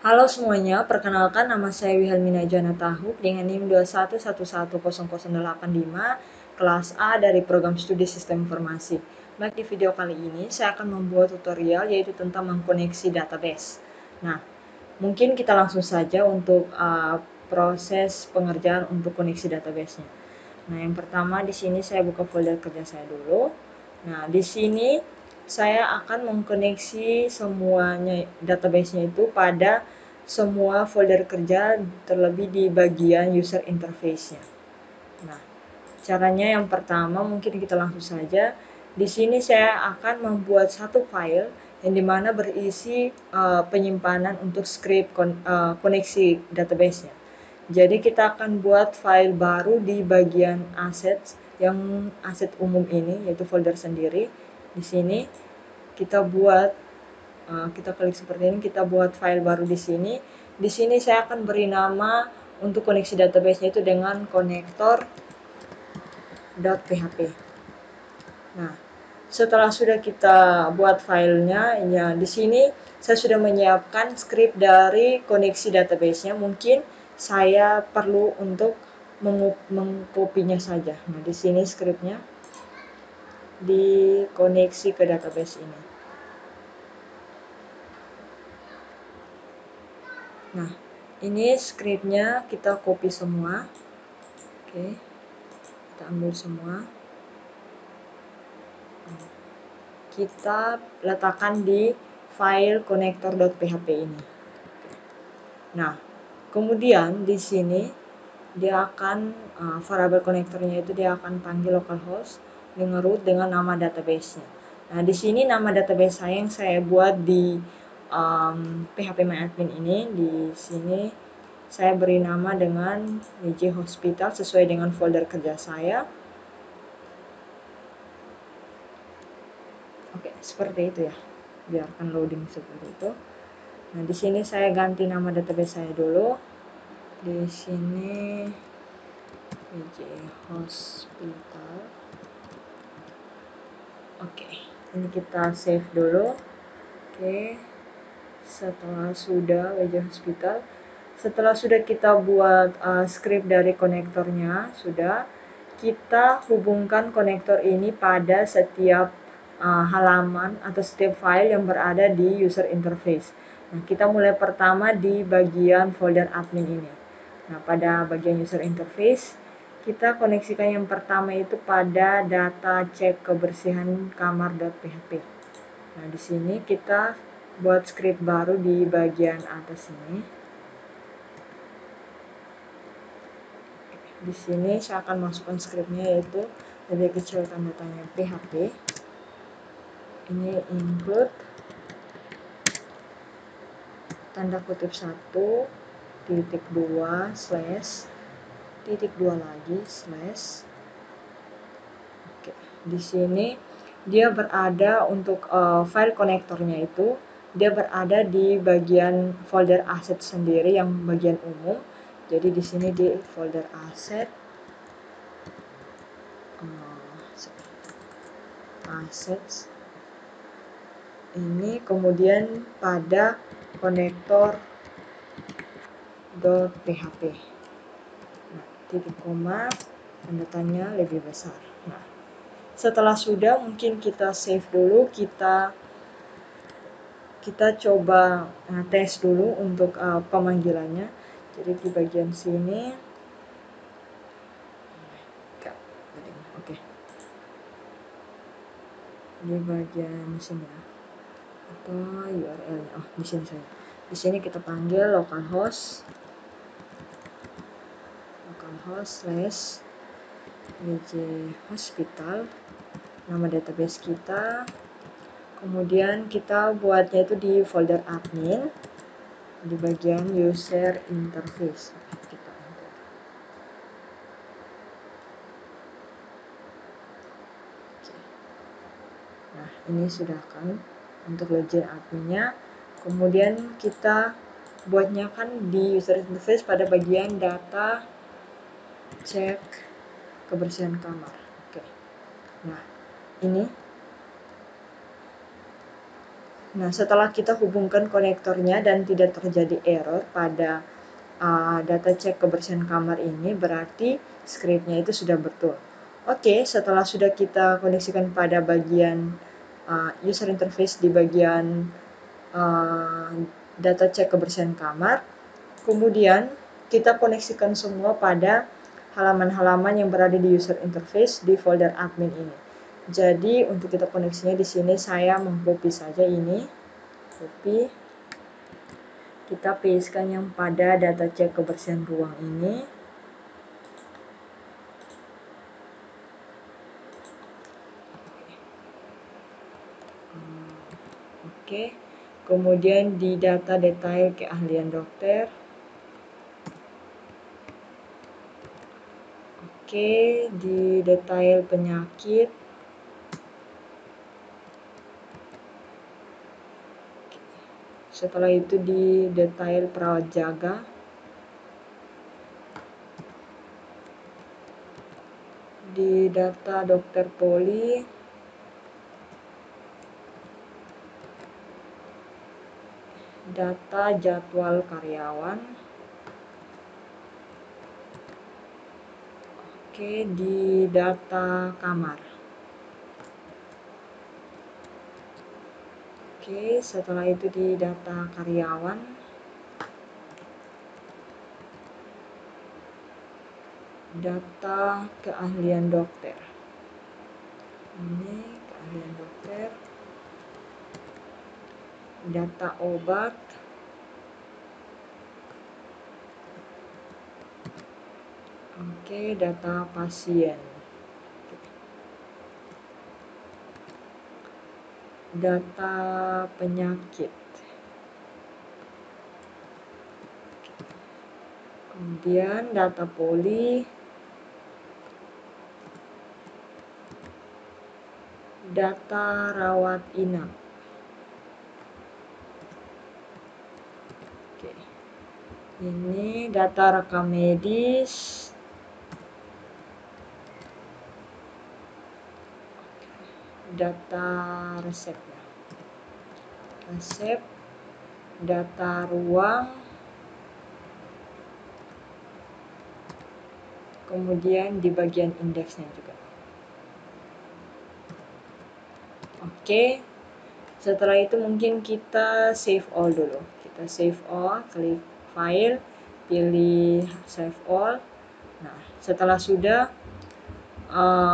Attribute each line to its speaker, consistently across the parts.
Speaker 1: Halo semuanya, perkenalkan nama saya Wihelmina Janatahu dengan NIM 211100885, kelas A dari program studi Sistem Informasi. Baik, di video kali ini saya akan membuat tutorial yaitu tentang mengkoneksi database. Nah, mungkin kita langsung saja untuk proses pengerjaan untuk koneksi database-nya. Nah, yang pertama di sini saya buka folder kerja saya dulu. Nah, di sini saya akan mengkoneksi semuanya database-nya itu pada semua folder kerja terlebih di bagian user interface-nya. Nah, caranya yang pertama mungkin kita langsung saja. Di sini saya akan membuat satu file yang dimana berisi penyimpanan untuk script koneksi database-nya. Jadi kita akan buat file baru di bagian assets, yang aset umum ini yaitu folder sendiri. Di sini kita buat kita klik seperti ini, kita buat file baru di sini. Di sini saya akan beri nama untuk koneksi database-nya itu dengan connector.php. Nah, setelah sudah kita buat filenya, ya di sini saya sudah menyiapkan script dari koneksi database-nya. Mungkin saya perlu untuk mengkopinya saja. Nah, di sini scriptnya dikoneksi ke database ini. Nah, ini scriptnya kita copy semua. Oke, kita ambil semua. Kita letakkan di file connector.php ini. Nah, kemudian di sini dia akan variabel konektornya itu dia akan panggil localhost dengan root dengan nama database-nya. Nah, di sini nama database saya yang saya buat di phpMyAdmin ini, di sini saya beri nama dengan WJ Hospital sesuai dengan folder kerja saya. Oke, seperti itu ya. Biarkan loading seperti itu. Nah, di sini saya ganti nama database saya dulu. Di sini WJ Hospital. Oke, ini kita save dulu. Oke, setelah sudah WJ Hospital, setelah sudah kita buat script dari konektornya, sudah kita hubungkan konektor ini pada setiap halaman atau setiap file yang berada di user interface. Nah, kita mulai pertama di bagian folder admin ini. Nah, pada bagian user interface, kita koneksikan yang pertama itu pada data cek kebersihan kamar.php. Nah, di sini kita buat script baru di bagian atas ini. Di sini saya akan masukkan scriptnya yaitu lebih kecil tanda tanya php. Ini include tanda kutip 1 titik 2 slash titik 2 lagi slash. Oke, di sini dia berada untuk file konektornya itu dia berada di bagian folder aset sendiri yang bagian umum. Jadi di sini di folder aset assets ini, kemudian pada konektor.php. Nah, titik koma tanda tanya lebih besar. Nah, setelah sudah mungkin kita save dulu, kita coba tes dulu untuk pemanggilannya. Jadi di bagian sini, oke, di bagian sini ya, atau URL-nya, oh di sini saya. Di sini kita panggil localhost slash WJ Hospital, nama database kita. Kemudian kita buatnya itu di folder admin di bagian user interface. Kita enter. Nah, ini sudah kan untuk login adminnya. Kemudian kita buatnya kan di user interface pada bagian data cek kebersihan kamar. Oke. Nah, ini Nah, setelah kita hubungkan konektornya dan tidak terjadi error pada data cek kebersihan kamar ini, berarti scriptnya itu sudah betul. Oke, setelah sudah kita koneksikan pada bagian user interface di bagian data cek kebersihan kamar, kemudian kita koneksikan semua pada halaman-halaman yang berada di user interface di folder admin ini. Jadi untuk kita koneksinya di sini saya mengcopy saja ini, copy. Kita pastekan yang pada data cek kebersihan ruang ini. Oke. Kemudian di data detail keahlian dokter. Oke, di detail penyakit. Setelah itu di detail perawat jaga. Di data dokter poli. Data jadwal karyawan. Oke, di data kamar. Oke, setelah itu di data karyawan. Data keahlian dokter. Ini keahlian dokter. Data obat. Oke, data pasien. Data penyakit. Kemudian data poli. Data rawat inap. Oke. Ini data rekam medis. Data resepnya. Resep, data ruang, kemudian di bagian indeksnya juga. Oke, setelah itu mungkin kita save all dulu. Kita save all, klik file, pilih save all. Nah, setelah sudah,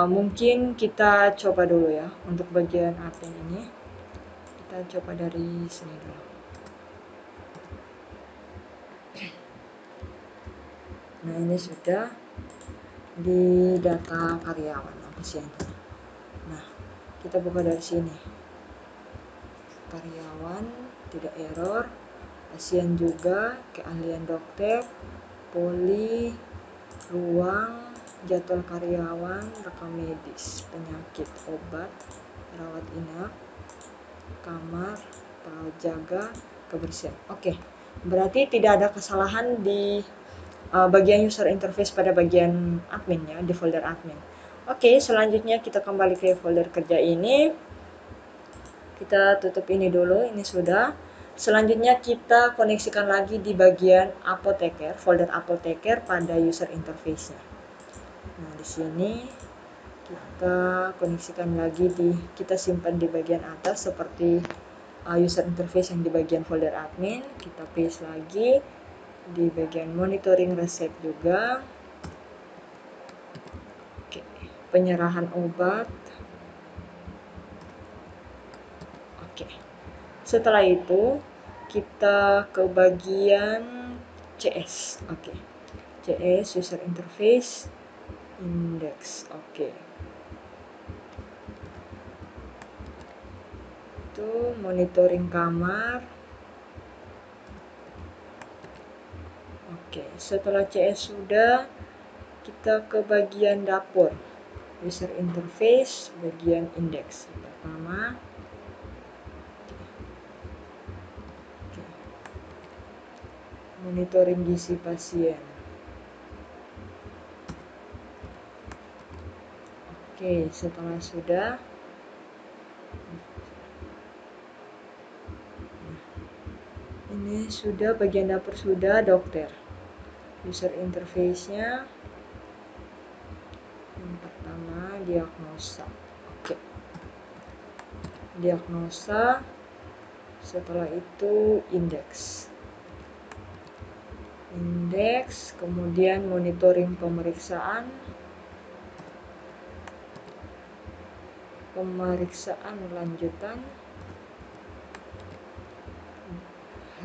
Speaker 1: mungkin kita coba dulu ya untuk bagian admin ini. Kita coba dari sini dulu. Nah, ini sudah di data karyawan pasiennya. Nah, kita buka dari sini. Karyawan, tidak error. Pasien juga, keahlian dokter, poli, ruang, jadwal karyawan, rekam medis, penyakit, obat, rawat inap, kamar, perawat jaga, kebersihan. Oke, berarti tidak ada kesalahan di bagian user interface pada bagian admin ya, di folder admin. Oke, selanjutnya kita kembali ke folder kerja ini. Kita tutup ini dulu, ini sudah. Selanjutnya kita koneksikan lagi di bagian apoteker, folder apoteker pada user interface-nya. Nah, di sini kita koneksikan lagi kita simpan di bagian atas seperti user interface yang di bagian folder admin. Kita paste lagi di bagian monitoring resep juga. Oke, penyerahan obat. Oke, setelah itu kita ke bagian CS. Oke, CS user interface index. Oke, itu monitoring kamar. Oke, setelah CS sudah, kita ke bagian dapur user interface bagian index pertama. Oke. Monitoring gizi pasien. Oke, setelah sudah, Ini sudah bagian dapur, sudah dokter. User interface-nya yang pertama diagnosa. Oke. Diagnosa, setelah itu indeks. Indeks, kemudian monitoring pemeriksaan. Pemeriksaan lanjutan.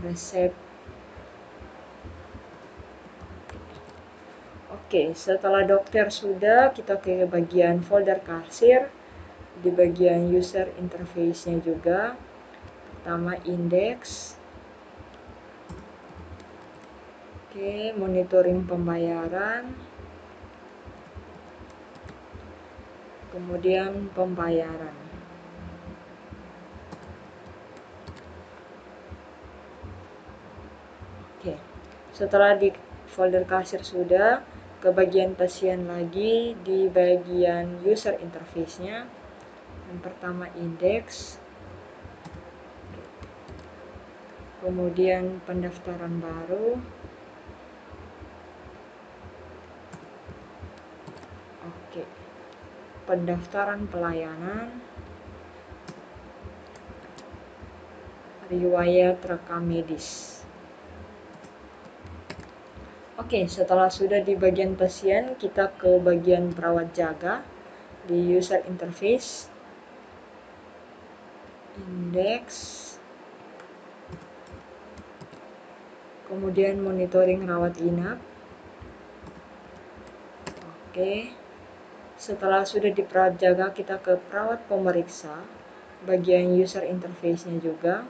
Speaker 1: Resep. Oke, setelah dokter sudah, kita ke bagian folder kasir. Di bagian user interface-nya juga. Pertama indeks. Oke, monitoring pembayaran. Kemudian pembayaran. Oke, setelah di folder kasir sudah, ke bagian pasien lagi di bagian user interface-nya. Yang pertama indeks. Kemudian pendaftaran baru. Oke. Pendaftaran pelayanan. Riwayat rekam medis. Oke, setelah sudah di bagian pasien, kita ke bagian perawat jaga di user interface. Indeks. Kemudian monitoring rawat inap. Oke. Setelah sudah di perawat jaga, kita ke perawat pemeriksa. Bagian user interface-nya juga.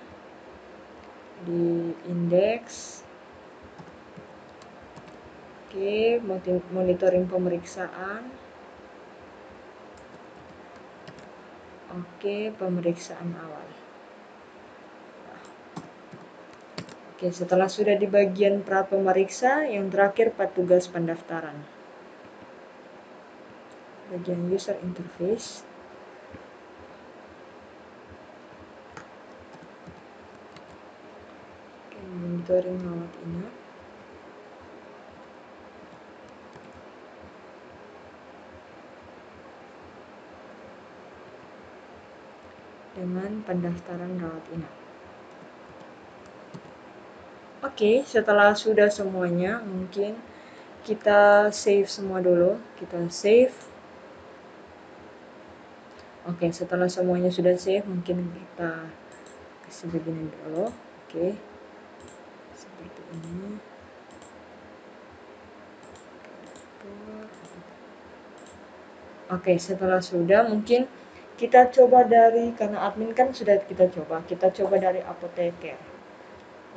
Speaker 1: Di indeks. Oke, monitoring pemeriksaan. Oke, pemeriksaan awal. Oke, setelah sudah di bagian perawat pemeriksa, yang terakhir petugas pendaftaran. Bagian user interface. Oke, monitoring rawat inap. Dengan pendaftaran rawat inap. Oke, setelah sudah semuanya, mungkin kita save semua dulu. Kita save. Oke, setelah semuanya sudah save, mungkin kita kasih begini dulu. Oke, seperti ini. Oke, setelah sudah, mungkin kita coba dari, karena admin kan sudah kita coba dari apoteker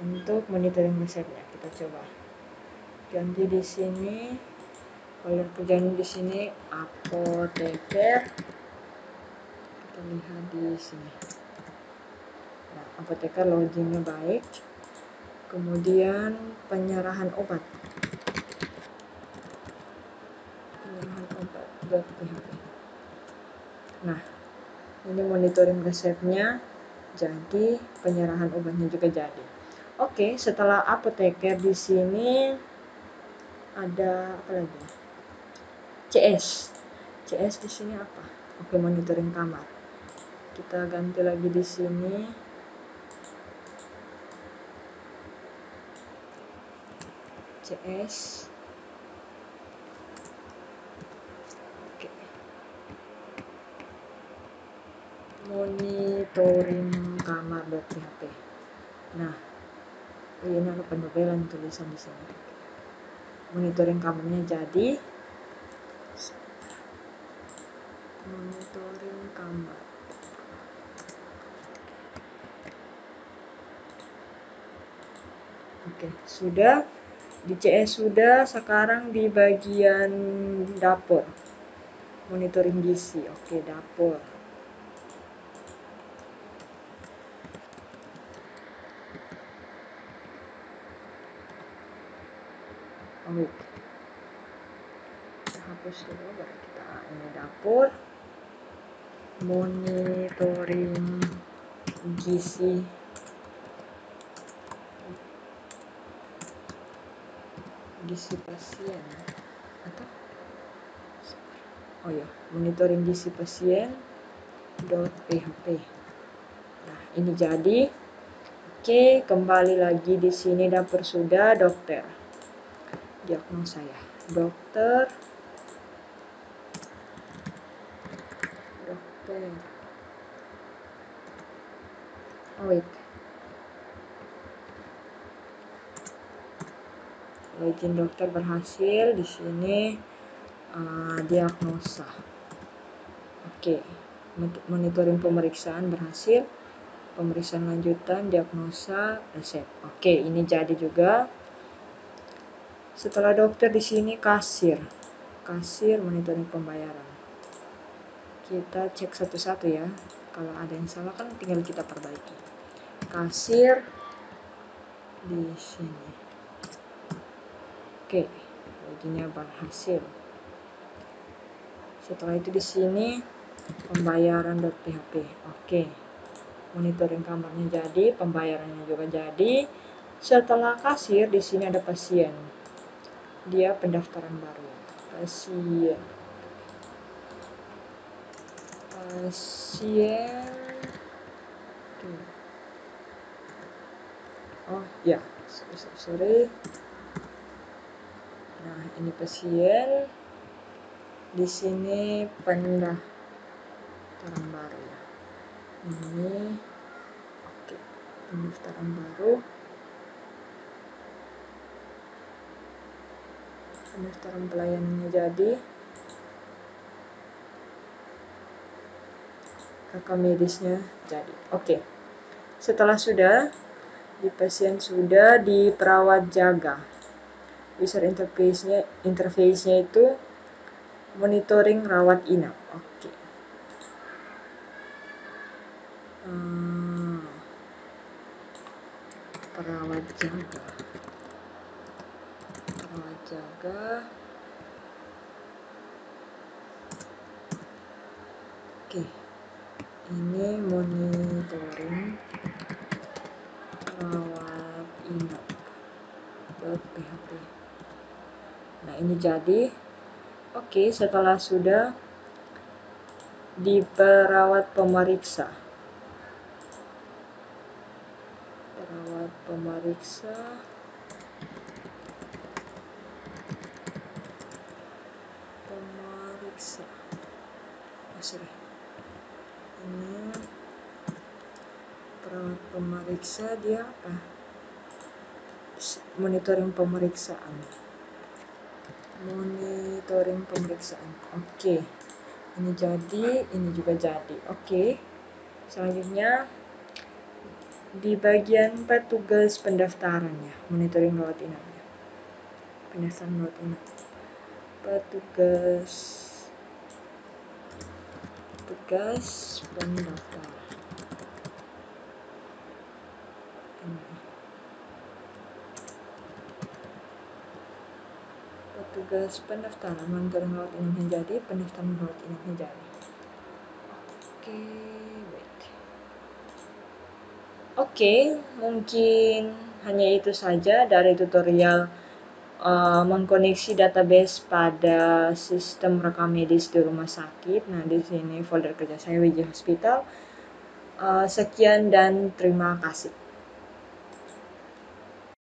Speaker 1: untuk monitoring resepnya. Kita coba ganti di sini, folder kerjaan di sini apoteker. Kita lihat di sini. Nah, apoteker loginnya baik. Kemudian penyerahan obat. Penyerahan obat.php. Nah, ini monitoring resepnya jadi, penyerahan obatnya juga jadi. Oke, setelah apoteker di sini ada apa lagi? CS. CS di sini apa? Oke, monitoring kamar. Kita ganti lagi di sini. CS. Oke. Monitoring kamar.php. Nah, ini ada pendobelan tulisan di sini. Monitoring kamarnya jadi. Monitoring kamar. Oke, sudah di CS sudah. Sekarang di bagian dapur, monitoring gizi. Oke, dapur. Oh, kita hapus dulu, baru kita ini dapur, monitoring gizi. gizi pasien atau monitoring gizi pasien .php. Nah, ini jadi. Oke, kembali lagi di sini dapur sudah, dokter. Diagnosa ya. Dokter. Wait. Izin dokter berhasil di sini. Diagnosa. Oke. Monitoring pemeriksaan berhasil. Pemeriksaan lanjutan, diagnosa, resep. Oke, ini jadi juga. Setelah dokter di sini kasir. Kasir monitoring pembayaran. Kita cek satu-satu ya. Kalau ada yang salah kan tinggal kita perbaiki. Kasir di sini. Oke, izinnya berhasil. Setelah itu di sini pembayaran.php. Oke. Monitoring kamarnya jadi, pembayarannya juga jadi. Setelah kasir di sini ada pasien. Dia pendaftaran baru. Pasien. Oh ya, sorry. Nah, ini pasien. Di sini pendaftaran baru ya. Ini oke, pendaftaran baru. Pendaftaran pelayanannya jadi. Rekam medisnya jadi. Oke. Setelah sudah, di pasien sudah, di perawat jaga. User interface-nya itu monitoring rawat inap. Oke. Perawat jaga. Perawat jaga. Oke. Ini monitoring rawat inap. .php. Nah, ini jadi. Oke, setelah sudah di perawat pemeriksa. Perawat pemeriksa. Ini perawat pemeriksa, dia apa? Monitoring pemeriksaan. Monitoring pemeriksaan. Oke. Ini jadi, ini juga jadi. Oke. Selanjutnya di bagian petugas pendaftarannya, monitoring rawat inapnya. Pendaftaran rawat inap. Petugas pendaftaran. Petugas pendaftaran, monitoring rawat inapnya jadi, pendaftaran rawat inapnya jadi. Oke, mungkin hanya itu saja dari tutorial mengkoneksi database pada sistem rekam medis di rumah sakit. Nah, di sini folder kerja saya WJ Hospital. Sekian dan terima kasih.